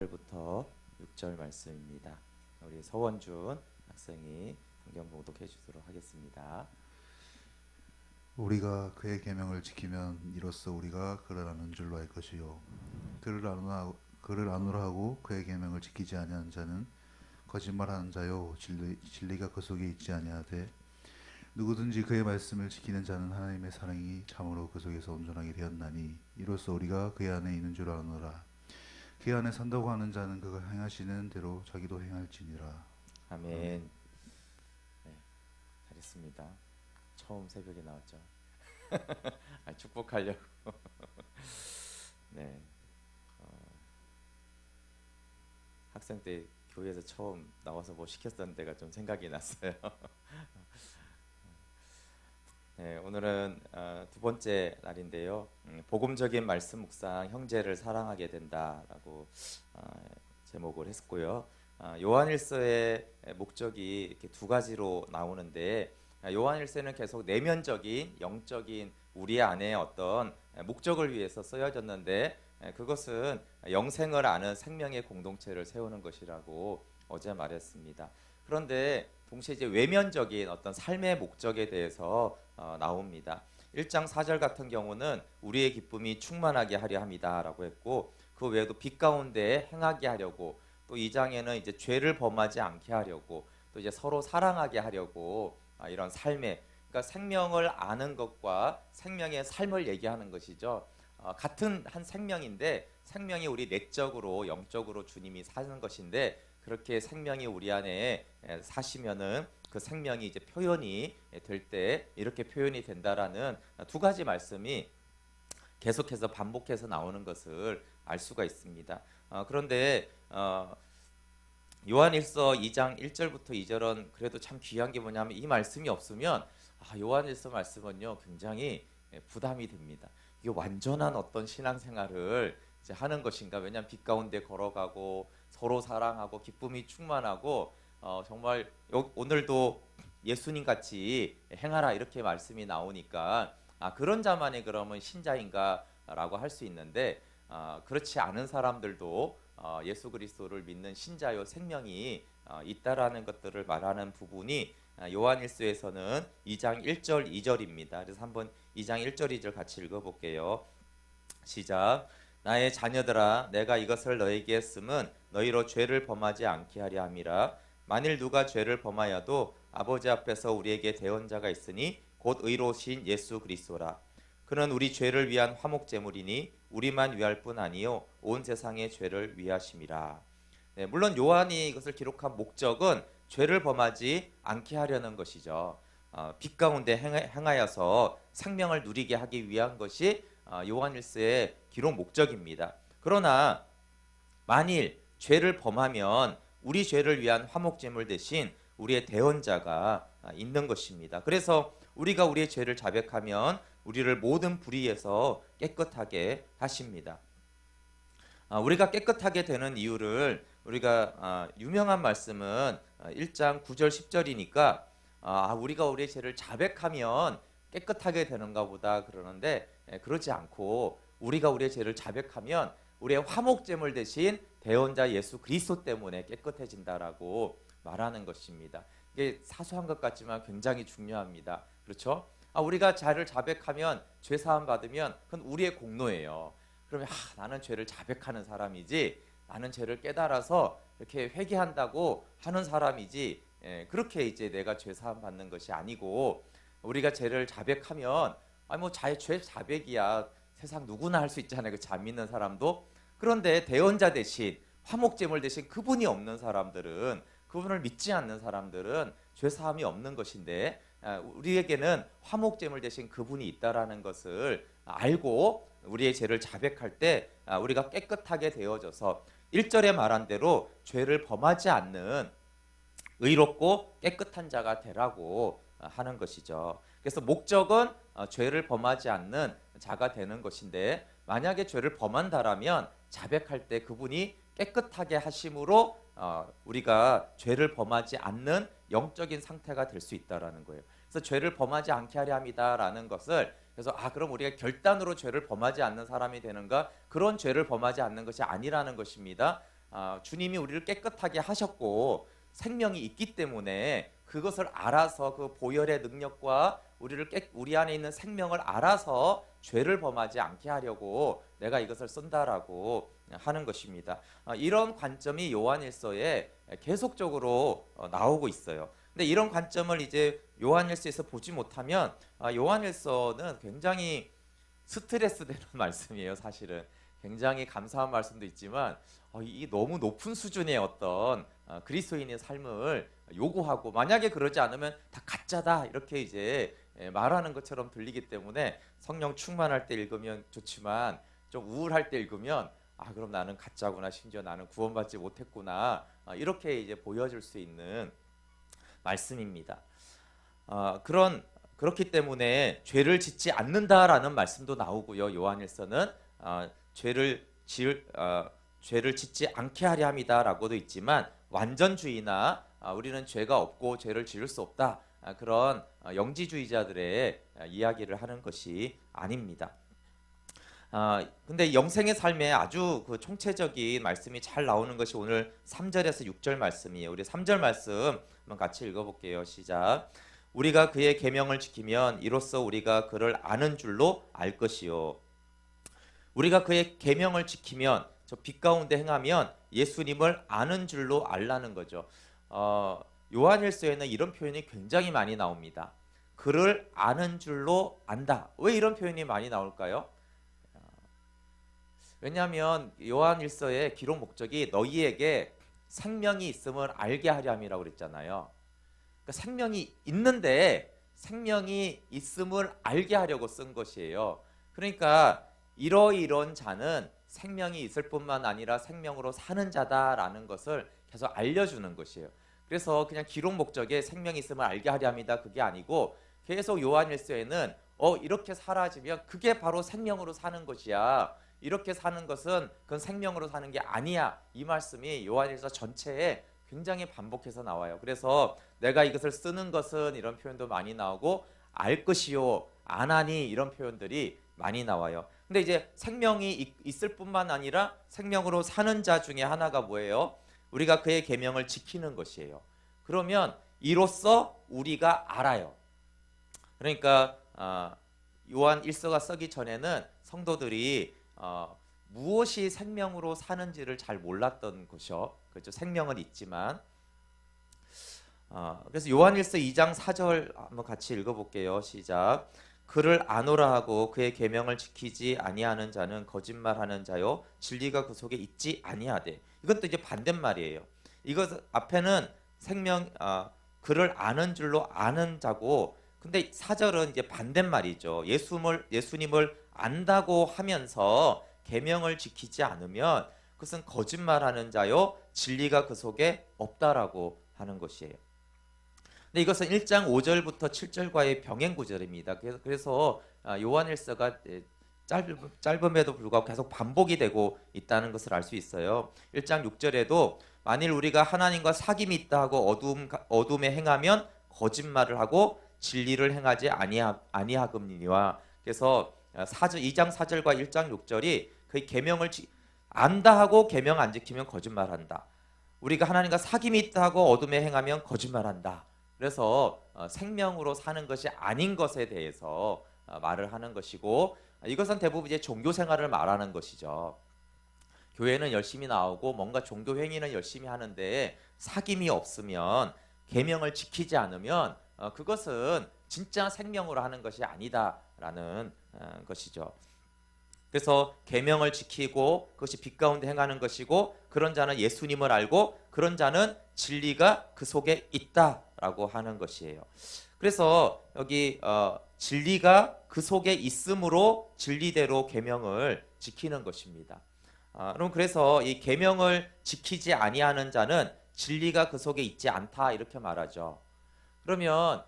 부터 6절 말씀입니다. 우리 서원준 학생이 성경 봉독해 주도록 하겠습니다. 우리가 그의 계명을 지키면 이로써 우리가 그를 아는 줄로 알 것이요 그를 아노라 하고 그의 계명을 지키지 아니하는 자는 거짓말하는 자요 진리가 그 속에 있지 아니하되 누구든지 그의 말씀을 지키는 자는 하나님의 사랑이 참으로 그 속에서 온전하게 되었나니 이로써 우리가 그의 안에 있는 줄 아노라. 그 안에 산다고 하는 자는 그가 행하시는 대로 자기도 행할지니라. 아멘. 네, 잘했습니다. 처음 새벽에 나왔죠. 축복하려고. 네, 학생 때 교회에서 처음 나와서 뭐 시켰던 때가 좀 생각이 났어요. 네, 오늘은 두 번째 날인데요. 복음적인 말씀 묵상, 형제를 사랑하게 된다라고 제목을 했고요. 요한일서의 목적이 이렇게 두 가지로 나오는데, 요한일서는 계속 내면적인 영적인 우리 안에 어떤 목적을 위해서 쓰여졌는데, 그것은 영생을 아는 생명의 공동체를 세우는 것이라고 어제 말했습니다. 그런데 동시에 이제 외면적인 어떤 삶의 목적에 대해서 나옵니다. 1장 4절 같은 경우는 우리의 기쁨이 충만하게 하려 함이다라고 했고, 그 외에도 빛 가운데 행하게 하려고, 또 2장에는 이제 죄를 범하지 않게 하려고, 또 이제 서로 사랑하게 하려고, 이런 삶의, 그러니까 생명을 아는 것과 생명의 삶을 얘기하는 것이죠. 같은 한 생명인데 생명이 우리 내적으로 영적으로 주님이 사는 것인데, 그렇게 생명이 우리 안에 사시면은 그 생명이 이제 표현이 될 때 이렇게 표현이 된다라는 두 가지 말씀이 계속해서 반복해서 나오는 것을 알 수가 있습니다. 그런데 요한일서 2장 1절부터 2절은 그래도 참 귀한 게 뭐냐면, 이 말씀이 없으면 요한일서 말씀은요 굉장히 부담이 됩니다. 이게 완전한 어떤 신앙생활을 이제 하는 것인가? 왜냐하면 빛 가운데 걸어가고 서로 사랑하고 기쁨이 충만하고 정말 오늘도 예수님 같이 행하라 이렇게 말씀이 나오니까 그런 자만이 그러면 신자인가라고 할 수 있는데, 그렇지 않은 사람들도 예수 그리스도를 믿는 신자요 생명이 있다라는 것들을 말하는 부분이 요한일서에서는 2장 1절 2절입니다. 그래서 한번 2장 1절 2절 같이 읽어볼게요. 시작. 나의 자녀들아, 내가 이것을 너에게 쓰면 너희로 죄를 범하지 않게 하려 함이라. 만일 누가 죄를 범하여도 아버지 앞에서 우리에게 대언자가 있으니 곧 의로우신 예수 그리스도라. 그는 우리 죄를 위한 화목제물이니 우리만 위할 뿐 아니요 온 세상의 죄를 위하심이라. 네, 물론 요한이 이것을 기록한 목적은 죄를 범하지 않게 하려는 것이죠. 빛 가운데 행하여서 생명을 누리게 하기 위한 것이 요한일서의 기록 목적입니다. 그러나 만일 죄를 범하면 우리 죄를 위한 화목제물 대신 우리의 대언자가 있는 것입니다. 그래서 우리가 우리의 죄를 자백하면 우리를 모든 불의에서 깨끗하게 하십니다. 우리가 깨끗하게 되는 이유를 우리가 유명한 말씀은 1장 9절 10절이니까 우리가 우리의 죄를 자백하면 깨끗하게 되는가 보다 그러는데, 그러지 않고 우리가 우리의 죄를 자백하면 우리의 화목제물 대신 대언자 예수 그리스도 때문에 깨끗해진다라고 말하는 것입니다. 이게 사소한 것 같지만 굉장히 중요합니다. 그렇죠? 우리가 죄를 자백하면 죄 사함 받으면 그건 우리의 공로예요. 그러면 나는 죄를 자백하는 사람이지, 나는 죄를 깨달아서 이렇게 회개한다고 하는 사람이지, 그렇게 이제 내가 죄 사함 받는 것이 아니고, 우리가 죄를 자백하면 죄 자백이야 세상 누구나 할 수 있잖아요. 잘 믿는 사람도. 그런데 대언자 대신 화목제물 대신 그분이 없는 사람들은, 그분을 믿지 않는 사람들은 죄 사함이 없는 것인데, 우리에게는 화목제물 대신 그분이 있다라는 것을 알고 우리의 죄를 자백할 때 우리가 깨끗하게 되어져서 1절에 말한 대로 죄를 범하지 않는 의롭고 깨끗한 자가 되라고 하는 것이죠. 그래서 목적은 죄를 범하지 않는 자가 되는 것인데, 만약에 죄를 범한다라면 자백할 때 그분이 깨끗하게 하심으로 우리가 죄를 범하지 않는 영적인 상태가 될 수 있다라는 거예요. 그래서 죄를 범하지 않게 하려 합니다라는 것을, 그래서 그럼 우리가 결단으로 죄를 범하지 않는 사람이 되는가? 그런 죄를 범하지 않는 것이 아니라는 것입니다. 주님이 우리를 깨끗하게 하셨고 생명이 있기 때문에 그것을 알아서 그 보혈의 능력과 우리 안에 있는 생명을 알아서 죄를 범하지 않게 하려고 내가 이것을 쓴다라고 하는 것입니다. 이런 관점이 요한일서에 계속적으로 나오고 있어요. 근데 이런 관점을 이제 요한일서에서 보지 못하면 요한일서는 굉장히 스트레스 되는 말씀이에요. 사실은 굉장히 감사한 말씀도 있지만 이 너무 높은 수준의 어떤 그리스도인의 삶을 요구하고 만약에 그러지 않으면 다 가짜다 이렇게 이제 말하는 것처럼 들리기 때문에 성령 충만할 때 읽으면 좋지만 좀 우울할 때 읽으면 그럼 나는 가짜구나, 심지어 나는 구원받지 못했구나, 이렇게 이제 보여줄 수 있는 말씀입니다. 그렇기 때문에 죄를 짓지 않는다라는 말씀도 나오고요. 요한일서는 죄를 짓지 않게 하려 함이다라고도 있지만 완전주의나 우리는 죄가 없고 죄를 지을 수 없다, 그런 영지주의자들의 이야기를 하는 것이 아닙니다. 근데 영생의 삶에 아주 그 총체적인 말씀이 잘 나오는 것이 오늘 3절에서 6절 말씀이에요. 우리 3절 말씀 한번 같이 읽어볼게요. 시작. 우리가 그의 계명을 지키면 이로써 우리가 그를 아는 줄로 알 것이요. 우리가 그의 계명을 지키면, 저 빛 가운데 행하면 예수님을 아는 줄로 알라는 거죠. 요한일서에는 이런 표현이 굉장히 많이 나옵니다. 그를 아는 줄로 안다. 왜 이런 표현이 많이 나올까요? 왜냐하면 요한일서의 기록 목적이 너희에게 생명이 있음을 알게 하려 함이라고 그랬잖아요. 그러니까 생명이 있는데 생명이 있음을 알게 하려고 쓴 것이에요. 그러니까 이러이런 자는 생명이 있을 뿐만 아니라 생명으로 사는 자다라는 것을 계속 알려주는 것이에요. 그래서 그냥 기록 목적에 생명이 있음을 알게 하려 합니다, 그게 아니고 계속 요한일서에는 이렇게 사라지면 그게 바로 생명으로 사는 것이야, 이렇게 사는 것은 그건 생명으로 사는 게 아니야, 이 말씀이 요한일서 전체에 굉장히 반복해서 나와요. 그래서 내가 이것을 쓰는 것은 이런 표현도 많이 나오고 알 것이요 아나니 이런 표현들이 많이 나와요. 근데 이제 생명이 있을 뿐만 아니라 생명으로 사는 자 중에 하나가 뭐예요? 우리가 그의 계명을 지키는 것이에요. 그러면 이로써 우리가 알아요. 그러니까 요한 1서가 쓰기 전에는 성도들이 무엇이 생명으로 사는지를 잘 몰랐던 것이요. 그렇죠. 생명은 있지만. 그래서 요한일서 2장 4절 한번 같이 읽어볼게요. 시작. 그를 아노라 하고 그의 계명을 지키지 아니하는 자는 거짓말하는 자요 진리가 그 속에 있지 아니하되. 이건 또 이제 반대말이에요. 이것 앞에는 그를 아는 줄로 아는 자고, 근데 4절은 이제 반대말이죠. 예수님을 안다고 하면서 계명을 지키지 않으면 그것은 거짓말하는 자요 진리가 그 속에 없다라고 하는 것이에요. 근데 이것은 1장 5절부터 7절과의 병행 구절입니다. 그래서 요한일서가 짧음에도 불구하고 계속 반복이 되고 있다는 것을 알 수 있어요. 1장 6절에도 만일 우리가 하나님과 사귐이 있다 하고 어둠에 행하면 거짓말을 하고 진리를 행하지 아니하금니와. 그래서 2장 4절과 1장 6절이 그 계명을 안다 하고 계명 안 지키면 거짓말한다. 우리가 하나님과 사귐이 있다 하고 어둠에 행하면 거짓말한다. 그래서 생명으로 사는 것이 아닌 것에 대해서 말을 하는 것이고, 이것은 대부분 이제 종교 생활을 말하는 것이죠. 교회는 열심히 나오고 뭔가 종교 행위는 열심히 하는데 사귐이 없으면, 계명을 지키지 않으면 그것은 진짜 생명으로 하는 것이 아니다라는 것이죠. 그래서 계명을 지키고 그것이 빛 가운데 행하는 것이고, 그런 자는 예수님을 알고 그런 자는 진리가 그 속에 있다라고 하는 것이에요. 그래서 여기 진리가 그 속에 있으므로 진리대로 계명을 지키는 것입니다. 그럼 그래서 이 계명을 지키지 아니하는 자는 진리가 그 속에 있지 않다 이렇게 말하죠. 그러면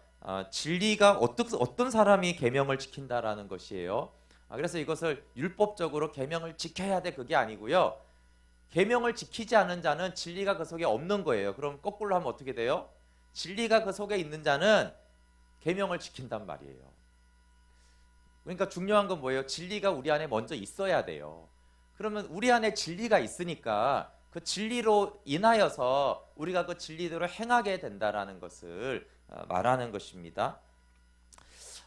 진리가 어떤 사람이 계명을 지킨다라는 것이에요. 그래서 이것을 율법적으로 계명을 지켜야 돼 그게 아니고요. 계명을 지키지 않은 자는 진리가 그 속에 없는 거예요. 그럼 거꾸로 하면 어떻게 돼요? 진리가 그 속에 있는 자는 계명을 지킨단 말이에요. 그러니까 중요한 건 뭐예요? 진리가 우리 안에 먼저 있어야 돼요. 그러면 우리 안에 진리가 있으니까 그 진리로 인하여서 우리가 그 진리대로 행하게 된다라는 것을 말하는 것입니다.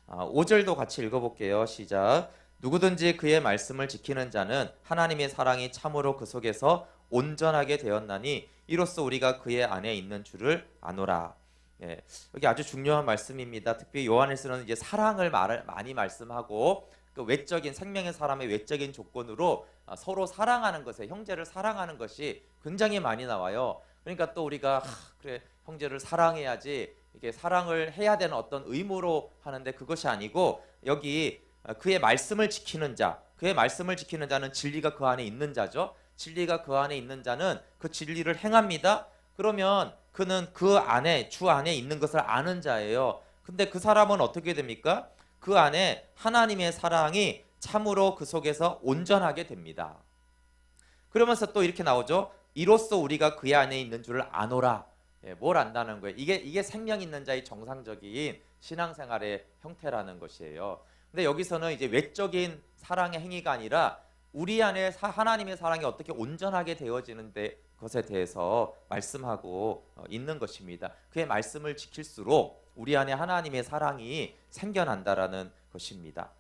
5절도 같이 읽어볼게요. 시작. 누구든지 그의 말씀을 지키는 자는 하나님의 사랑이 참으로 그 속에서 온전하게 되었나니 이로써 우리가 그의 안에 있는 줄을 아노라. 예, 여기 아주 중요한 말씀입니다. 특히 요한일서는 이제 사랑을 많이 말씀하고 그 외적인 생명의 사람의 외적인 조건으로 서로 사랑하는 것에 형제를 사랑하는 것이 굉장히 많이 나와요. 그러니까 또 우리가 그래 형제를 사랑해야지 이게 사랑을 해야 되는 어떤 의무로 하는데 그것이 아니고 여기 그의 말씀을 지키는 자, 그의 말씀을 지키는 자는 진리가 그 안에 있는 자죠. 진리가 그 안에 있는 자는 그 진리를 행합니다. 그러면 그는 그 안에 주 안에 있는 것을 아는 자예요. 근데 그 사람은 어떻게 됩니까? 그 안에 하나님의 사랑이 참으로 그 속에서 온전하게 됩니다. 그러면서 또 이렇게 나오죠. 이로써 우리가 그의 안에 있는 줄을 아노라. 뭘 안다는 거예요? 이게 생명 있는 자의 정상적인 신앙생활의 형태라는 것이에요. 근데 여기서는 이제 외적인 사랑의 행위가 아니라 우리 안에 하나님의 사랑이 어떻게 온전하게 되어지는 것에 대해서 말씀하고 있는 것입니다. 그의 말씀을 지킬수록 우리 안에 하나님의 사랑이 생겨난다라는 것입니다.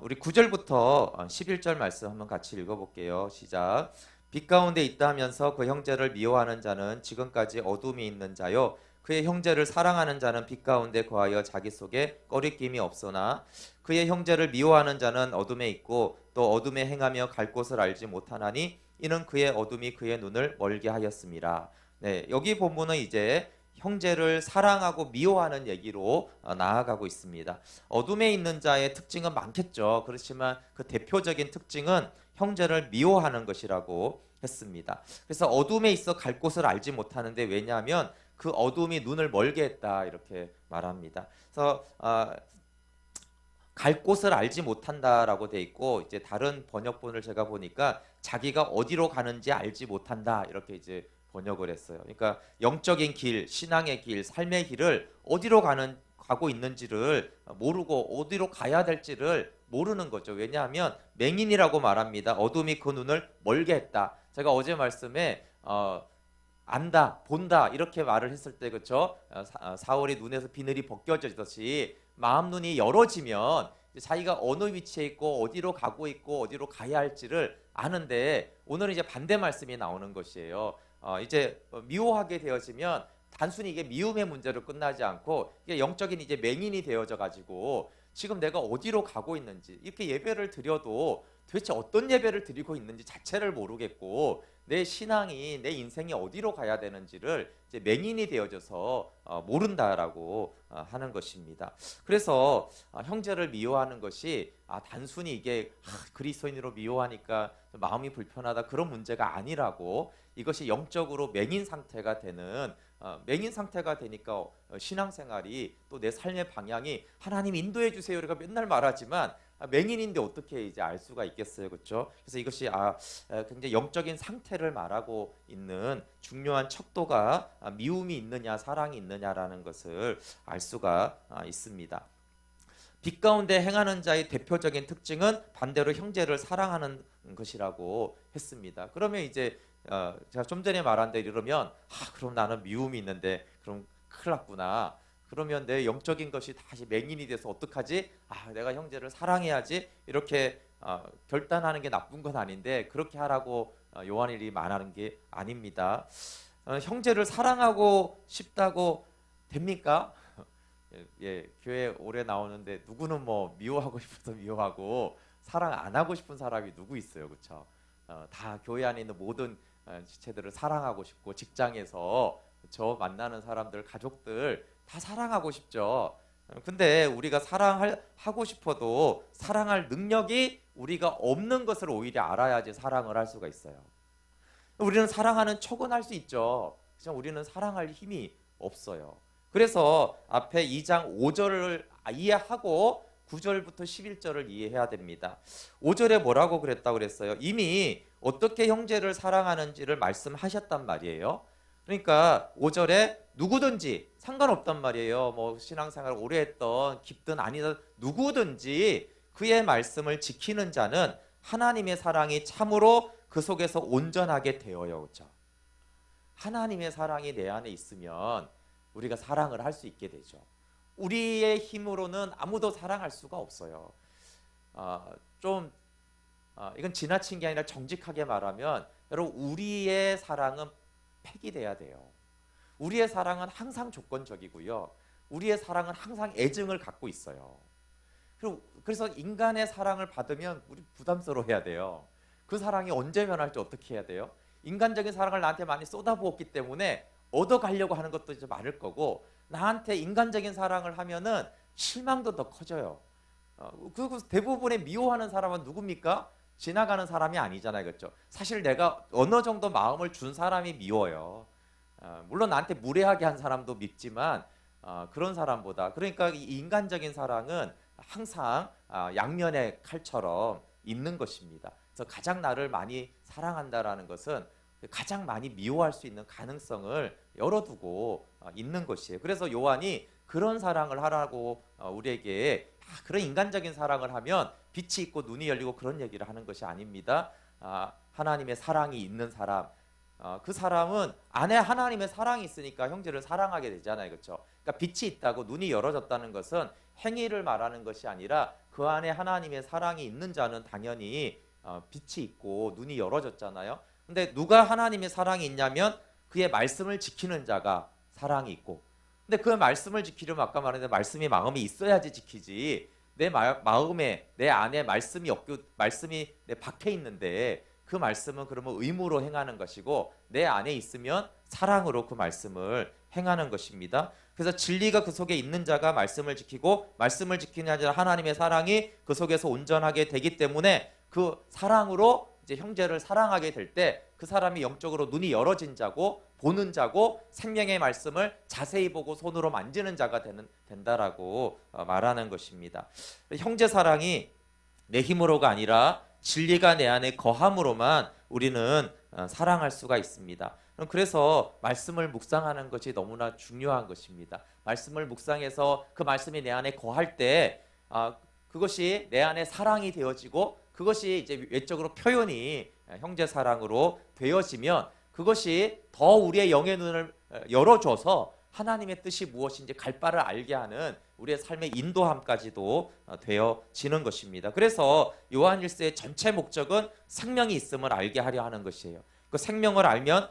우리 9절부터 11절 말씀 한번 같이 읽어볼게요. 시작. 빛 가운데 있다 하면서 그 형제를 미워하는 자는 지금까지 어둠이 있는 자요 그의 형제를 사랑하는 자는 빛 가운데 거하여 자기 속에 꺼리낌이 없으나 그의 형제를 미워하는 자는 어둠에 있고 또 어둠에 행하며 갈 곳을 알지 못하나니 이는 그의 어둠이 그의 눈을 멀게 하였습니다. 네, 여기 본문은 이제 형제를 사랑하고 미워하는 얘기로 나아가고 있습니다. 어둠에 있는 자의 특징은 많겠죠. 그렇지만 그 대표적인 특징은 형제를 미워하는 것이라고 했습니다. 그래서 어둠에 있어 갈 곳을 알지 못하는데 왜냐하면 그 어둠이 눈을 멀게 했다 이렇게 말합니다. 그래서 갈 곳을 알지 못한다라고 돼 있고 이제 다른 번역본을 제가 보니까 자기가 어디로 가는지 알지 못한다 이렇게 이제 번역을 했어요. 그러니까 영적인 길, 신앙의 길, 삶의 길을 어디로 가고 있는지를 모르고 어디로 가야 될지를 모르는 거죠. 왜냐하면 맹인이라고 말합니다. 어둠이 그 눈을 멀게 했다. 제가 어제 말씀에 안다, 본다 이렇게 말을 했을 때 그렇죠? 사울이 눈에서 비늘이 벗겨지듯이 마음 눈이 열어지면 자기가 어느 위치에 있고 어디로 가고 있고 어디로 가야 할지를 아는데 오늘은 이제 반대 말씀이 나오는 것이에요. 이제 미워하게 되어지면 단순히 이게 미움의 문제로 끝나지 않고 이게 영적인 이제 맹인이 되어져 가지고 지금 내가 어디로 가고 있는지 이렇게 예배를 드려도 도대체 어떤 예배를 드리고 있는지 자체를 모르겠고 내 신앙이 내 인생이 어디로 가야 되는지를 이제 맹인이 되어져서 모른다라고 하는 것입니다. 그래서 형제를 미워하는 것이 단순히 이게 그리스도인으로 미워하니까 마음이 불편하다 그런 문제가 아니라고 이것이 영적으로 맹인 상태가 되는 맹인 상태가 되니까 신앙생활이 또 내 삶의 방향이 하나님 인도해 주세요. 우리가 맨날 말하지만 맹인인데 어떻게 이제 알 수가 있겠어요, 그렇죠? 그래서 이것이 굉장히 영적인 상태를 말하고 있는 중요한 척도가 미움이 있느냐, 사랑이 있느냐라는 것을 알 수가 있습니다. 빛 가운데 행하는 자의 대표적인 특징은 반대로 형제를 사랑하는 것이라고 했습니다. 그러면 이제 제가 좀 전에 말한 대로 이러면 그럼 나는 미움이 있는데 그럼 큰일 났구나. 그러면 내 영적인 것이 다시 맹인이 돼서 어떡하지? 내가 형제를 사랑해야지. 이렇게 결단하는 게 나쁜 건 아닌데 그렇게 하라고 요한일이 말하는 게 아닙니다. 형제를 사랑하고 싶다고 됩니까? 예, 교회 오래 나오는데 누구는 뭐 미워하고 싶어서 미워하고 사랑 안 하고 싶은 사람이 누구 있어요, 그렇죠? 다 교회 안에 있는 모든 지체들을 사랑하고 싶고 직장에서 저 만나는 사람들, 가족들 다 사랑하고 싶죠. 근데 우리가 사랑하고 싶어도 사랑할 능력이 우리가 없는 것을 오히려 알아야지 사랑을 할 수가 있어요. 우리는 사랑하는 척은 할 수 있죠. 그렇지만 우리는 사랑할 힘이 없어요. 그래서 앞에 2장 5절을 이해하고 9절부터 11절을 이해해야 됩니다. 5절에 뭐라고 그랬어요? 이미 어떻게 형제를 사랑하는지를 말씀하셨단 말이에요. 그러니까 5절에 누구든지 상관없단 말이에요. 뭐 신앙생활 오래 했던 깊든 아니든 누구든지 그의 말씀을 지키는 자는 하나님의 사랑이 참으로 그 속에서 온전하게 되어요. 그렇죠? 하나님의 사랑이 내 안에 있으면 우리가 사랑을 할 수 있게 되죠. 우리의 힘으로는 아무도 사랑할 수가 없어요. 좀 이건 지나친 게 아니라 정직하게 말하면 여러분 우리의 사랑은 폐기돼야 돼요. 우리의 사랑은 항상 조건적이고요. 우리의 사랑은 항상 애증을 갖고 있어요. 그래서 인간의 사랑을 받으면 우리 부담스러워해야 돼요. 그 사랑이 언제 변할지 어떻게 해야 돼요? 인간적인 사랑을 나한테 많이 쏟아부었기 때문에 얻어가려고 하는 것도 이제 많을 거고 나한테 인간적인 사랑을 하면은 실망도 더 커져요. 그리고 대부분의 미워하는 사람은 누굽니까? 지나가는 사람이 아니잖아요. 그렇죠? 사실 내가 어느 정도 마음을 준 사람이 미워요. 물론 나한테 무례하게 한 사람도 밉지만 그런 사람보다 그러니까 이 인간적인 사랑은 항상 양면의 칼처럼 있는 것입니다. 그래서 가장 나를 많이 사랑한다라는 것은 가장 많이 미워할 수 있는 가능성을 열어두고 있는 것이에요. 그래서 요한이 그런 사랑을 하라고 우리에게 그런 인간적인 사랑을 하면 빛이 있고 눈이 열리고 그런 얘기를 하는 것이 아닙니다. 하나님의 사랑이 있는 사람, 그 사람은 안에 하나님의 사랑이 있으니까 형제를 사랑하게 되잖아요. 그렇죠? 그러니까 빛이 있다고 눈이 열어졌다는 것은 행위를 말하는 것이 아니라 그 안에 하나님의 사랑이 있는 자는 당연히 빛이 있고 눈이 열어졌잖아요. 근데 누가 하나님의 사랑이 있냐면 그의 말씀을 지키는 자가 사랑이 있고 근데 그 말씀을 지키려면 아까 말했는데 말씀이 마음에 있어야지 지키지 내 마음에 내 안에 말씀이 없고 말씀이 내 밖에 있는데 그 말씀은 그러면 의무로 행하는 것이고 내 안에 있으면 사랑으로 그 말씀을 행하는 것입니다. 그래서 진리가 그 속에 있는 자가 말씀을 지키고 말씀을 지키는 자 하나님의 사랑이 그 속에서 온전하게 되기 때문에 그 사랑으로 이제 형제를 사랑하게 될 때 그 사람이 영적으로 눈이 열어진 자고 보는 자고 생명의 말씀을 자세히 보고 손으로 만지는 자가 된다라고 말하는 것입니다. 형제 사랑이 내 힘으로가 아니라 진리가 내 안에 거함으로만 우리는 사랑할 수가 있습니다. 그래서 말씀을 묵상하는 것이 너무나 중요한 것입니다. 말씀을 묵상해서 그 말씀이 내 안에 거할 때 그것이 내 안에 사랑이 되어지고 그것이 이제 외적으로 표현이 형제 사랑으로 되어지면 그것이 더 우리의 영의 눈을 열어줘서 하나님의 뜻이 무엇인지 갈 바를 알게 하는 우리의 삶의 인도함까지도 되어지는 것입니다. 그래서 요한일서의 전체 목적은 생명이 있음을 알게 하려 하는 것이에요. 그 생명을 알면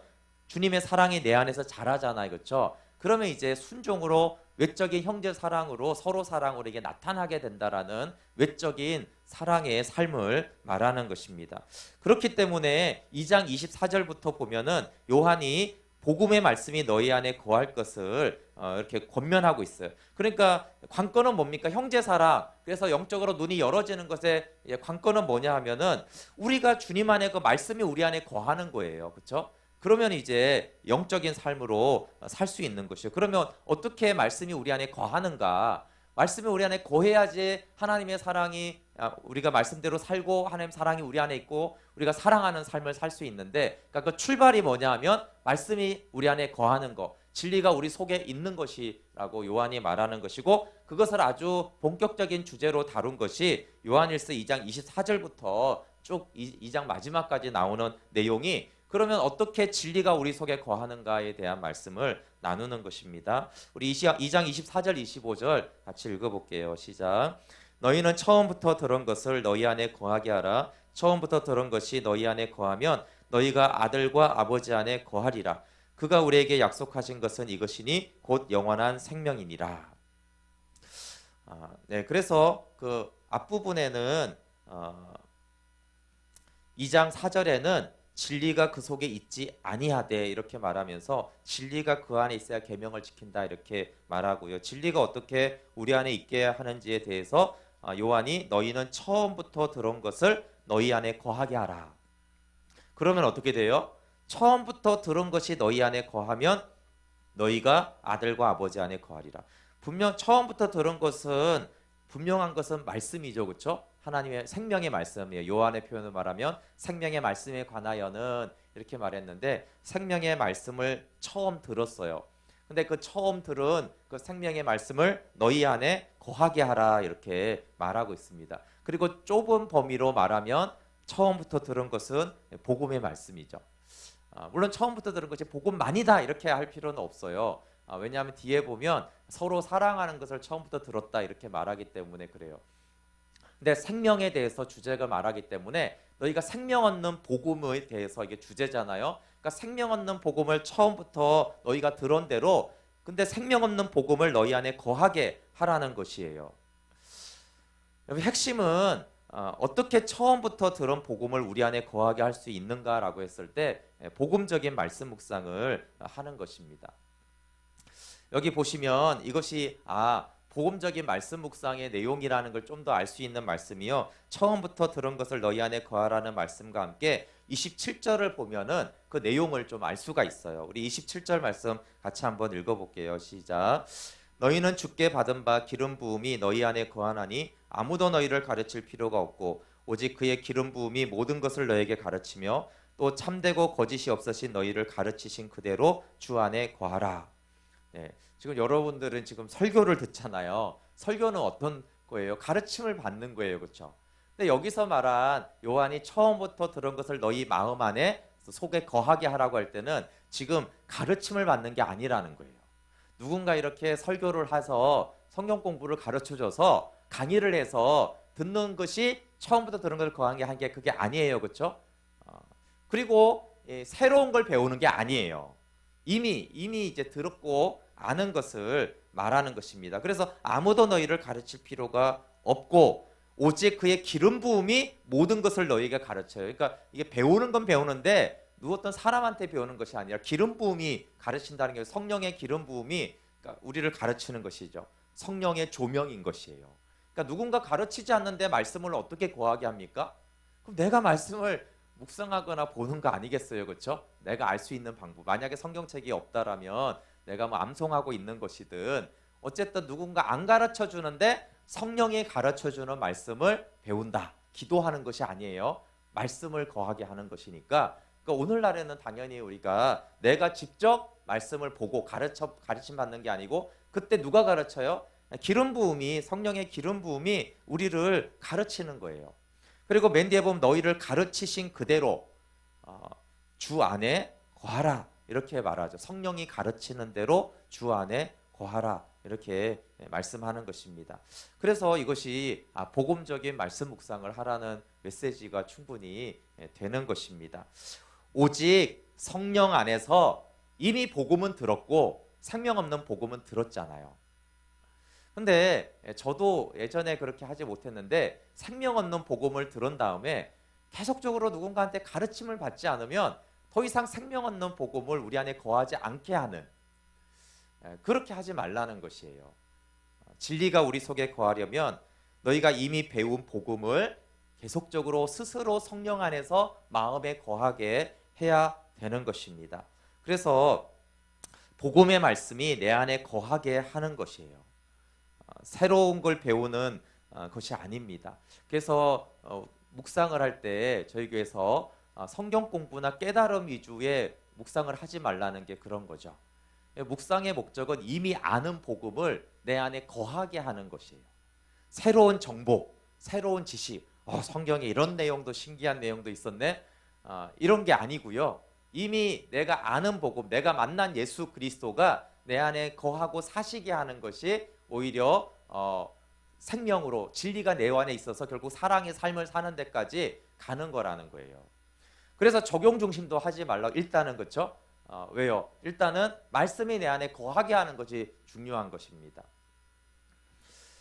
주님의 사랑이 내 안에서 자라잖아요. 그렇죠? 그러면 이제 순종으로 외적인 형제 사랑으로 서로 사랑으로 이게 나타나게 된다라는 외적인 사랑의 삶을 말하는 것입니다. 그렇기 때문에 2장 24절부터 보면은 요한이 복음의 말씀이 너희 안에 거할 것을 이렇게 권면하고 있어요. 그러니까 관건은 뭡니까? 형제 사랑. 그래서 영적으로 눈이 열어지는 것의 관건은 뭐냐 하면은 우리가 주님 안에 그 말씀이 우리 안에 거하는 거예요. 그렇죠? 그러면 이제 영적인 삶으로 살 수 있는 것이요. 그러면 어떻게 말씀이 우리 안에 거하는가? 말씀이 우리 안에 거해야지 하나님의 사랑이 우리가 말씀대로 살고 하나님 사랑이 우리 안에 있고 우리가 사랑하는 삶을 살 수 있는데 그러니까 그 출발이 뭐냐 하면 말씀이 우리 안에 거하는 것, 진리가 우리 속에 있는 것이라고 요한이 말하는 것이고 그것을 아주 본격적인 주제로 다룬 것이 요한일서 2장 24절부터 쭉 2장 마지막까지 나오는 내용이 그러면 어떻게 진리가 우리 속에 거하는가에 대한 말씀을 나누는 것입니다. 우리 2장 24절 25절 같이 읽어볼게요. 시작. 너희는 처음부터 들은 것을 너희 안에 거하게 하라. 처음부터 들은 것이 너희 안에 거하면 너희가 아들과 아버지 안에 거하리라. 그가 우리에게 약속하신 것은 이것이니 곧 영원한 생명이니라. 네, 그래서 그 앞부분에는 2장 4절에는 진리가 그 속에 있지 아니하되 이렇게 말하면서 진리가 그 안에 있어야 계명을 지킨다 이렇게 말하고요. 진리가 어떻게 우리 안에 있게 하는지에 대해서 요한이 너희는 처음부터 들은 것을 너희 안에 거하게 하라. 그러면 어떻게 돼요? 처음부터 들은 것이 너희 안에 거하면 너희가 아들과 아버지 안에 거하리라. 분명 처음부터 들은 것은 분명한 것은 말씀이죠. 그렇죠? 하나님의 생명의 말씀이에요. 요한의 표현을 말하면 생명의 말씀에 관하여는 이렇게 말했는데 생명의 말씀을 처음 들었어요. 근데 그 처음 들은 그 생명의 말씀을 너희 안에 거하게 하라 이렇게 말하고 있습니다. 그리고 좁은 범위로 말하면 처음부터 들은 것은 복음의 말씀이죠. 물론 처음부터 들은 것이 복음만이다 이렇게 할 필요는 없어요. 왜냐하면 뒤에 보면 서로 사랑하는 것을 처음부터 들었다 이렇게 말하기 때문에 그래요. 근데 생명에 대해서 주제가 말하기 때문에 너희가 생명 얻는 복음에 대해서 이게 주제잖아요. 그러니까 생명 얻는 복음을 처음부터 너희가 들은 대로 근데 생명 없는 복음을 너희 안에 거하게 하라는 것이에요. 여기 핵심은 어떻게 처음부터 들은 복음을 우리 안에 거하게 할 수 있는가라고 했을 때 복음적인 말씀 묵상을 하는 것입니다. 여기 보시면 이것이 복음적인 말씀 묵상의 내용이라는 걸 좀 더 알 수 있는 말씀이요. 처음부터 들은 것을 너희 안에 거하라는 말씀과 함께 27절을 보면은 그 내용을 좀 알 수가 있어요. 우리 27절 말씀 같이 한번 읽어볼게요. 시작. 너희는 주께 받은 바 기름 부음이 너희 안에 거하나니 아무도 너희를 가르칠 필요가 없고 오직 그의 기름 부음이 모든 것을 너에게 가르치며 또 참되고 거짓이 없으신 너희를 가르치신 그대로 주 안에 거하라. 네, 지금 여러분들은 지금 설교를 듣잖아요. 설교는 어떤 거예요? 가르침을 받는 거예요, 그렇죠? 근데 여기서 말한 요한이 처음부터 들은 것을 너희 마음 안에 속에 거하게 하라고 할 때는 지금 가르침을 받는 게 아니라는 거예요. 누군가 이렇게 설교를 해서 성경 공부를 가르쳐줘서 강의를 해서 듣는 것이 처음부터 들은 것을 거한 게 그게 아니에요, 그렇죠? 그리고 새로운 걸 배우는 게 아니에요. 이미 이제 들었고 아는 것을 말하는 것입니다. 그래서 아무도 너희를 가르칠 필요가 없고 오직 그의 기름 부음이 모든 것을 너희에게 가르쳐요. 그러니까 이게 배우는 건 배우는데 어떤 사람한테 배우는 것이 아니라 기름 부음이 가르친다는 게 성령의 기름 부음이 그러니까 우리를 가르치는 것이죠. 성령의 조명인 것이에요. 그러니까 누군가 가르치지 않는데 말씀을 어떻게 거하게 합니까? 그럼 내가 말씀을 묵상하거나 보는 거 아니겠어요, 그렇죠? 내가 알 수 있는 방법. 만약에 성경책이 없다라면 내가 뭐 암송하고 있는 것이든 어쨌든 누군가 안 가르쳐 주는데 성령이 가르쳐 주는 말씀을 배운다. 기도하는 것이 아니에요. 말씀을 거하게 하는 것이니까. 그러니까 오늘날에는 당연히 우리가 내가 직접 말씀을 보고 가르침 받는 게 아니고 그때 누가 가르쳐요? 기름 부음이 성령의 기름 부음이 우리를 가르치는 거예요. 그리고 맨 뒤에 보면 너희를 가르치신 그대로 주 안에 거하라 이렇게 말하죠. 성령이 가르치는 대로 주 안에 거하라 이렇게 말씀하는 것입니다. 그래서 이것이 복음적인 말씀 묵상을 하라는 메시지가 충분히 되는 것입니다. 오직 성령 안에서 이미 복음은 들었고 생명 없는 복음은 들었잖아요. 근데 저도 예전에 그렇게 하지 못했는데 생명 없는 복음을 들은 다음에 계속적으로 누군가한테 가르침을 받지 않으면 더 이상 생명 없는 복음을 우리 안에 거하지 않게 하는 그렇게 하지 말라는 것이에요. 진리가 우리 속에 거하려면 너희가 이미 배운 복음을 계속적으로 스스로 성령 안에서 마음에 거하게 해야 되는 것입니다. 그래서 복음의 말씀이 내 안에 거하게 하는 것이에요. 새로운 걸 배우는 것이 아닙니다. 그래서 묵상을 할 때 저희 교회에서 성경 공부나 깨달음 위주의 묵상을 하지 말라는 게 그런 거죠. 묵상의 목적은 이미 아는 복음을 내 안에 거하게 하는 것이에요. 새로운 정보, 새로운 지식, 성경에 이런 내용도 신기한 내용도 있었네. 이런 게 아니고요. 이미 내가 아는 복음, 내가 만난 예수 그리스도가 내 안에 거하고 사시게 하는 것이 오히려 생명으로 진리가 내 안에 있어서 결국 사랑의 삶을 사는 데까지 가는 거라는 거예요. 그래서 적용 중심도 하지 말라. 일단은 그렇죠? 왜요? 일단은 말씀이 내 안에 거하게 하는 것이 중요한 것입니다.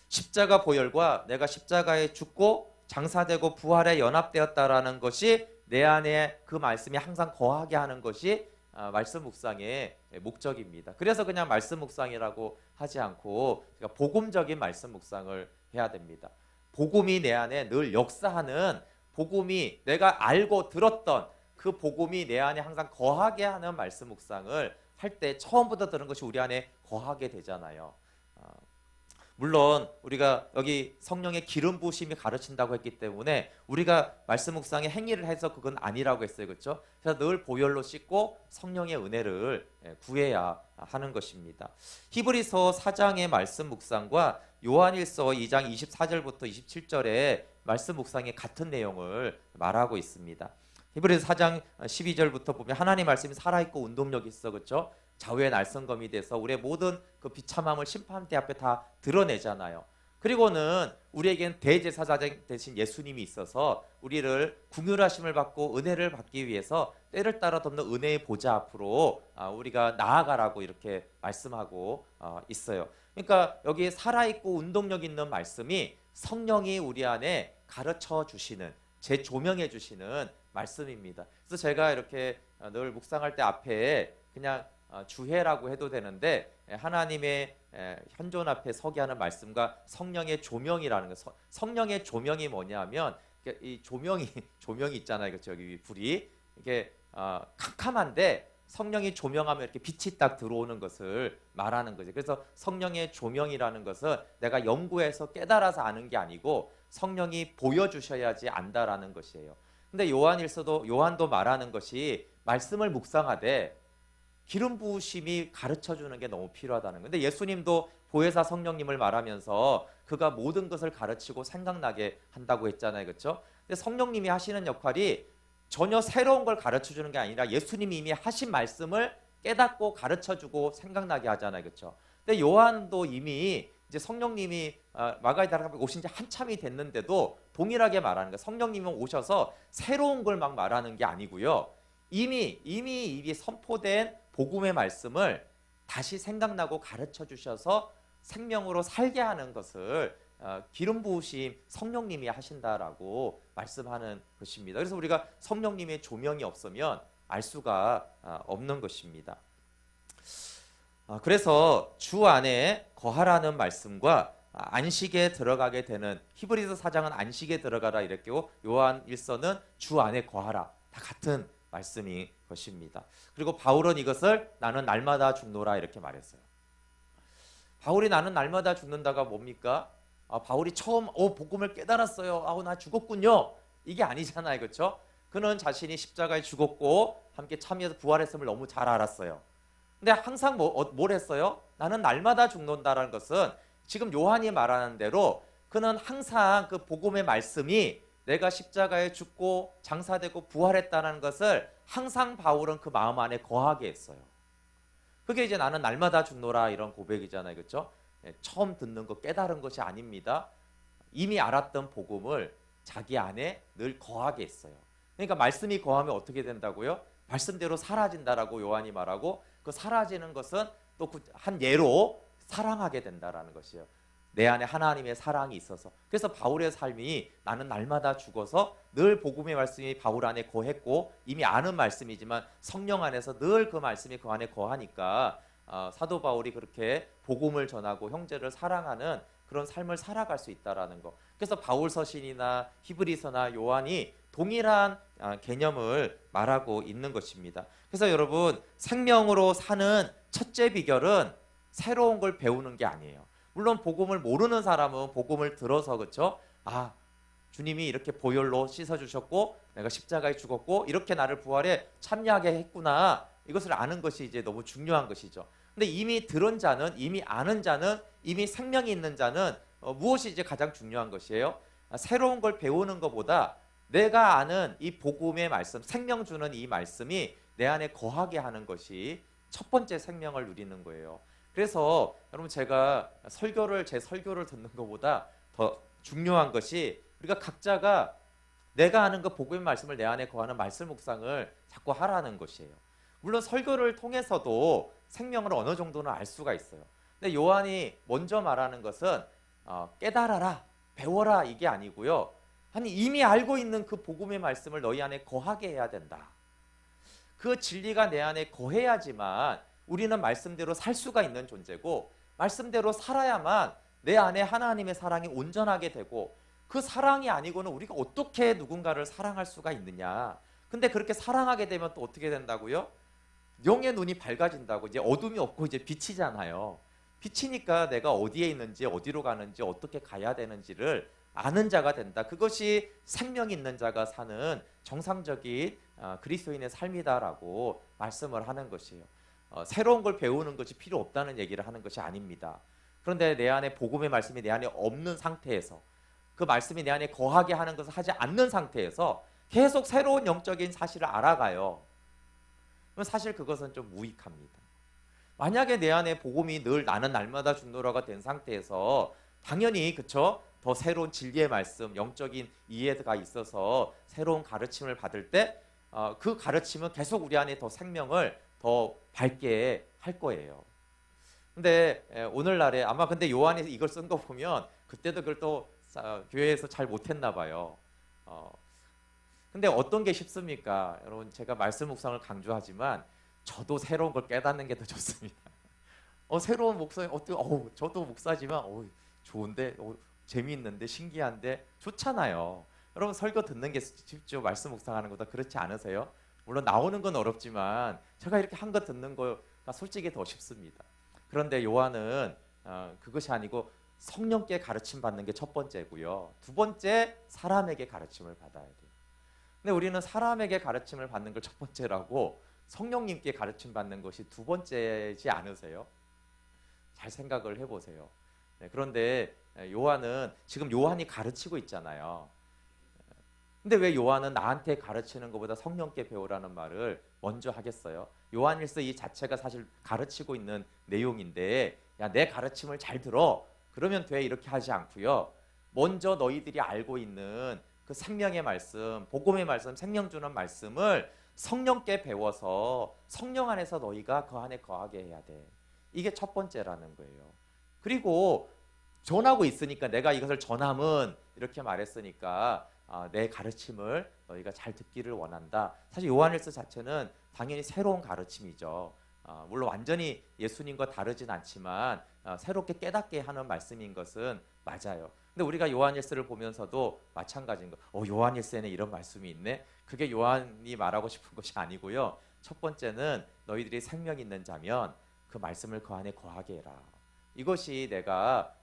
십자가 보혈과 내가 십자가에 죽고 장사되고 부활에 연합되었다라는 것이 내 안에 그 말씀이 항상 거하게 하는 것이 말씀 묵상의 목적입니다. 그래서 그냥 말씀 묵상이라고 하지 않고 복음적인 말씀 묵상을 해야 됩니다. 복음이 내 안에 늘 역사하는 복음이 내가 알고 들었던 그 복음이 내 안에 항상 거하게 하는 말씀 묵상을 할 때 처음부터 들은 것이 우리 안에 거하게 되잖아요. 물론 우리가 여기 성령의 기름 부으심이 가르친다고 했기 때문에 우리가 말씀 묵상의 행위를 해서 그건 아니라고 했어요. 그렇죠? 그래서 늘 보혈로 씻고 성령의 은혜를 구해야 하는 것입니다. 히브리서 4장의 말씀 묵상과 요한일서 2장 24절부터 27절의 말씀 묵상이 같은 내용을 말하고 있습니다. 히브리서 4장 12절부터 보면 하나님 말씀이 살아있고 운동력이 있어, 그렇죠? 좌우의 날성검이 돼서 우리의 모든 그 비참함을 심판대 앞에 다 드러내잖아요. 그리고는 우리에겐 대제사장 대신 예수님이 있어서 우리를 긍휼하심을 받고 은혜를 받기 위해서 때를 따라 덮는 은혜의 보좌 앞으로 우리가 나아가라고 이렇게 말씀하고 있어요. 그러니까 여기 살아있고 운동력 있는 말씀이 성령이 우리 안에 가르쳐 주시는, 재조명해 주시는 말씀입니다. 그래서 제가 이렇게 늘 묵상할 때 앞에 그냥 주해라고 해도 되는데 하나님의 현존 앞에 서게 하는 말씀과 성령의 조명이라는 거. 성령의 조명이 뭐냐면 이 조명이 있잖아요, 그렇죠? 여기 불이 이게 캄캄한데 성령이 조명하면 이렇게 빛이 딱 들어오는 것을 말하는 거죠. 그래서 성령의 조명이라는 것은 내가 연구해서 깨달아서 아는 게 아니고 성령이 보여주셔야지 안다라는 것이에요. 근데 요한도 말하는 것이 말씀을 묵상하되 기름 부으심이 가르쳐 주는 게 너무 필요하다는 건데, 예수님도 보혜사 성령님을 말하면서 그가 모든 것을 가르치고 생각나게 한다고 했잖아요, 그렇죠? 근데 성령님이 하시는 역할이 전혀 새로운 걸 가르쳐 주는 게 아니라 예수님이 이미 하신 말씀을 깨닫고 가르쳐 주고 생각나게 하잖아요, 그렇죠? 근데 요한도 이미 이제 성령님이 마가다락에 오신 지 한참이 됐는데도 동일하게 말하는 거예요. 성령님이 오셔서 새로운 걸 막 말하는 게 아니고요. 이미 선포된 복음의 말씀을 다시 생각나고 가르쳐 주셔서 생명으로 살게 하는 것을 기름 부으심 성령님이 하신다라고 말씀하는 것입니다. 그래서 우리가 성령님의 조명이 없으면 알 수가 없는 것입니다. 그래서 주 안에 거하라는 말씀과 안식에 들어가게 되는, 히브리서 4장은 안식에 들어가라 이랬고 요한 1서는 주 안에 거하라, 다 같은 말씀인 것입니다. 그리고 바울은 이것을 나는 날마다 죽노라 이렇게 말했어요. 바울이 나는 날마다 죽는다가 뭡니까? 바울이 처음 복음을 깨달았어요. 나 죽었군요. 이게 아니잖아요, 그렇죠? 그는 자신이 십자가에 죽었고 함께 참여해서 부활했음을 너무 잘 알았어요. 근데 항상 뭘 했어요? 나는 날마다 죽는다라는 것은 지금 요한이 말하는 대로 그는 항상 그 복음의 말씀이 내가 십자가에 죽고 장사되고 부활했다는 것을 항상 바울은 그 마음 안에 거하게 했어요. 그게 이제 나는 날마다 죽노라 이런 고백이잖아요, 그렇죠? 처음 듣는 거 깨달은 것이 아닙니다. 이미 알았던 복음을 자기 안에 늘 거하게 했어요. 그러니까 말씀이 거하면 어떻게 된다고요? 말씀대로 사라진다라고 요한이 말하고, 그 사라지는 것은 또 한 예로 사랑하게 된다라는 것이에요. 내 안에 하나님의 사랑이 있어서. 그래서 바울의 삶이 나는 날마다 죽어서 늘 복음의 말씀이 바울 안에 거했고, 이미 아는 말씀이지만 성령 안에서 늘 그 말씀이 그 안에 거하니까 사도 바울이 그렇게 복음을 전하고 형제를 사랑하는 그런 삶을 살아갈 수 있다라는 거. 그래서 바울 서신이나 히브리서나 요한이 동일한 개념을 말하고 있는 것입니다. 그래서 여러분, 생명으로 사는 첫째 비결은 새로운 걸 배우는 게 아니에요. 물론 복음을 모르는 사람은 복음을 들어서, 그렇죠? 주님이 이렇게 보혈로 씻어주셨고 내가 십자가에 죽었고 이렇게 나를 부활에 참여하게 했구나, 이것을 아는 것이 이제 너무 중요한 것이죠. 근데 이미 들은 자는, 이미 아는 자는, 이미 생명이 있는 자는 무엇이 이제 가장 중요한 것이에요? 새로운 걸 배우는 것보다 내가 아는 이 복음의 말씀, 생명 주는 이 말씀이 내 안에 거하게 하는 것이 첫 번째 생명을 누리는 거예요. 그래서 여러분, 제가 제 설교를 듣는 것보다 더 중요한 것이 우리가 각자가 내가 아는 그 복음의 말씀을 내 안에 거하는 말씀 묵상을 자꾸 하라는 것이에요. 물론 설교를 통해서도 생명을 어느 정도는 알 수가 있어요. 근데 요한이 먼저 말하는 것은 깨달아라, 배워라, 이게 아니고요. 이미 알고 있는 그 복음의 말씀을 너희 안에 거하게 해야 된다. 그 진리가 내 안에 거해야지만 우리는 말씀대로 살 수가 있는 존재고, 말씀대로 살아야만 내 안에 하나님의 사랑이 온전하게 되고, 그 사랑이 아니고는 우리가 어떻게 누군가를 사랑할 수가 있느냐. 근데 그렇게 사랑하게 되면 또 어떻게 된다고요? 영의 눈이 밝아진다고. 이제 어둠이 없고 이제 빛이잖아요. 빛이니까 내가 어디에 있는지, 어디로 가는지, 어떻게 가야 되는지를 아는 자가 된다. 그것이 생명 있는 자가 사는 정상적인 그리스도인의 삶이다라고 말씀을 하는 것이에요. 새로운 걸 배우는 것이 필요 없다는 얘기를 하는 것이 아닙니다. 그런데 내 안에 복음의 말씀이 내 안에 없는 상태에서 그 말씀이 내 안에 거하게 하는 것을 하지 않는 상태에서 계속 새로운 영적인 사실을 알아가요. 그럼 사실 그것은 좀 무익합니다. 만약에 내 안에 복음이 늘 나는 날마다 죽노라가 된 상태에서 당연히 그쵸? 더 새로운 진리의 말씀, 영적인 이해가 있어서 새로운 가르침을 받을 때 그 가르침은 계속 우리 안에 더 생명을 더 밝게 할 거예요. 근데 오늘날에 아마 근데 요한이 이걸 쓴 거 보면 그때도 그걸 또 교회에서 잘 못했나 봐요. 근데 어떤 게 쉽습니까? 여러분 제가 말씀 묵상을 강조하지만 저도 새로운 걸 깨닫는 게 더 좋습니다. 새로운 목사님 저도 목사지만 좋은데 재미있는데 신기한데 좋잖아요. 여러분 설교 듣는 게 쉽죠. 말씀 묵상하는 것보다 그렇지 않으세요? 물론 나오는 건 어렵지만 제가 이렇게 한 거 듣는 거가 솔직히 더 쉽습니다. 그런데 요한은 그것이 아니고 성령께 가르침 받는 게 첫 번째고요. 두 번째 사람에게 가르침을 받아야 돼요. 근데 우리는 사람에게 가르침을 받는 걸 첫 번째라고 성령님께 가르침 받는 것이 두 번째지 않으세요? 잘 생각을 해보세요. 네, 그런데 요한은 지금 요한이 가르치고 있잖아요. 근데 왜 요한은 나한테 가르치는 것보다 성령께 배우라는 말을 먼저 하겠어요? 요한일서 이 자체가 사실 가르치고 있는 내용인데 야, 내 가르침을 잘 들어. 그러면 돼. 이렇게 하지 않고요. 먼저 너희들이 알고 있는 그 생명의 말씀, 복음의 말씀, 생명 주는 말씀을 성령께 배워서 성령 안에서 너희가 그 안에 거하게 해야 돼. 이게 첫 번째라는 거예요. 그리고 전하고 있으니까 내가 이것을 전함은 이렇게 말했으니까 내 가르침을 너희가 잘 듣기를 원한다. 사실 요한일서 자체는 당연히 새로운 가르침이죠. 물론 완전히 예수님과 다르진 않지만 새롭게 깨닫게 하는 말씀인 것은 맞아요. 근데 우리가 요한일서를 보면서도 마찬가지인 거. 요한일서에는 이런 말씀이 있네. 그게 요한이 말하고 싶은 것이 아니고요. 첫 번째는 너희들이 생명 있는 자면 그 말씀을 그 안에 거하게 해라. 이것이 내가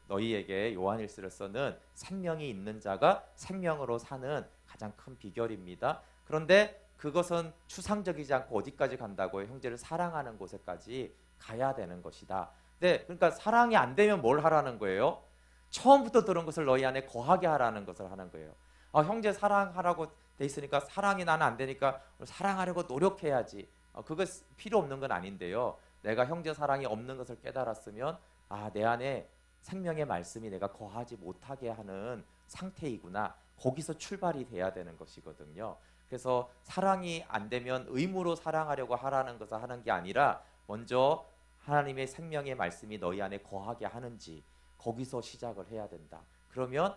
너희에게 요한일서를 써는 생명이 있는 자가 생명으로 사는 가장 큰 비결입니다. 그런데 그것은 추상적이지 않고 어디까지 간다고요? 형제를 사랑하는 곳에까지 가야 되는 것이다. 네, 그러니까 사랑이 안 되면 뭘 하라는 거예요? 처음부터 들은 것을 너희 안에 거하게 하라는 것을 하는 거예요. 형제 사랑하라고 돼 있으니까 사랑이 나는 안 되니까 사랑하려고 노력해야지. 그거 필요 없는 건 아닌데요. 내가 형제 사랑이 없는 것을 깨달았으면 내 안에 생명의 말씀이 내가 거하지 못하게 하는 상태이구나. 거기서 출발이 돼야 되는 것이거든요. 그래서 사랑이 안 되면 의무로 사랑하려고 하라는 것을 하는 게 아니라 먼저 하나님의 생명의 말씀이 너희 안에 거하게 하는지 거기서 시작을 해야 된다. 그러면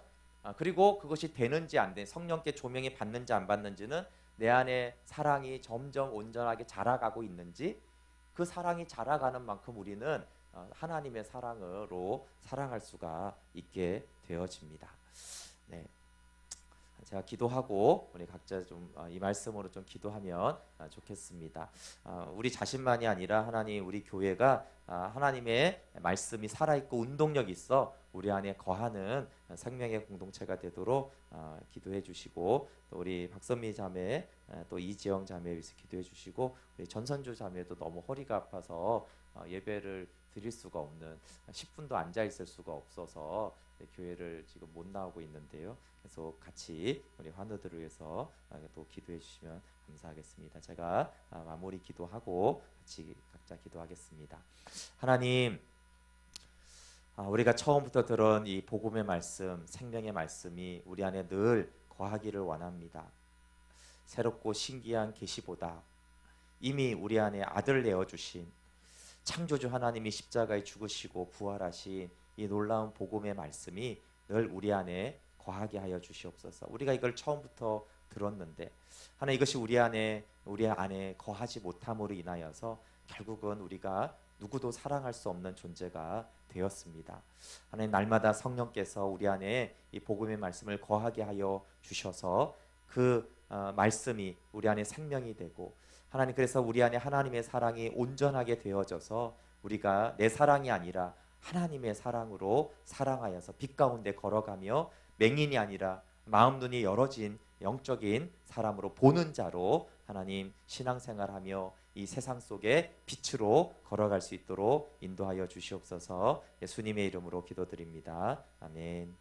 그리고 그것이 되는지 안 되는지 성령께 조명이 받는지 안 받는지는 내 안에 사랑이 점점 온전하게 자라가고 있는지 그 사랑이 자라가는 만큼 우리는 하나님의 사랑으로 사랑할 수가 있게 되어집니다. 네, 제가 기도하고 우리 각자 좀 이 말씀으로 좀 기도하면 좋겠습니다. 우리 자신만이 아니라 하나님 우리 교회가 하나님의 말씀이 살아있고 운동력 있어 우리 안에 거하는 생명의 공동체가 되도록 기도해 주시고 또 우리 박선미 자매 또 이지영 자매에 위해서 기도해 주시고 우리 전선주 자매도 너무 허리가 아파서 예배를 드릴 수가 없는 10분도 앉아 있을 수가 없어서 교회를 지금 못 나오고 있는데요. 그래서 같이 우리 환우들을 위해서 또 기도해 주시면 감사하겠습니다. 제가 마무리 기도하고 같이 각자 기도하겠습니다. 하나님, 우리가 처음부터 들은 이 복음의 말씀, 생명의 말씀이 우리 안에 늘 거하기를 원합니다. 새롭고 신기한 계시보다 이미 우리 안에 아들 내어주신 창조주 하나님이 십자가에 죽으시고 부활하신 이 놀라운 복음의 말씀이 늘 우리 안에 거하게 하여 주시옵소서. 우리가 이걸 처음부터 들었는데 하나님 이것이 우리 안에 거하지 못함으로 인하여서 결국은 우리가 누구도 사랑할 수 없는 존재가 되었습니다. 하나님 날마다 성령께서 우리 안에 이 복음의 말씀을 거하게 하여 주셔서 그 말씀이 우리 안에 생명이 되고 하나님 그래서 우리 안에 하나님의 사랑이 온전하게 되어져서 우리가 내 사랑이 아니라 하나님의 사랑으로 사랑하여서 빛 가운데 걸어가며 맹인이 아니라 마음 눈이 열어진 영적인 사람으로 보는 자로 하나님 신앙생활하며 이 세상 속에 빛으로 걸어갈 수 있도록 인도하여 주시옵소서. 예수님의 이름으로 기도드립니다. 아멘.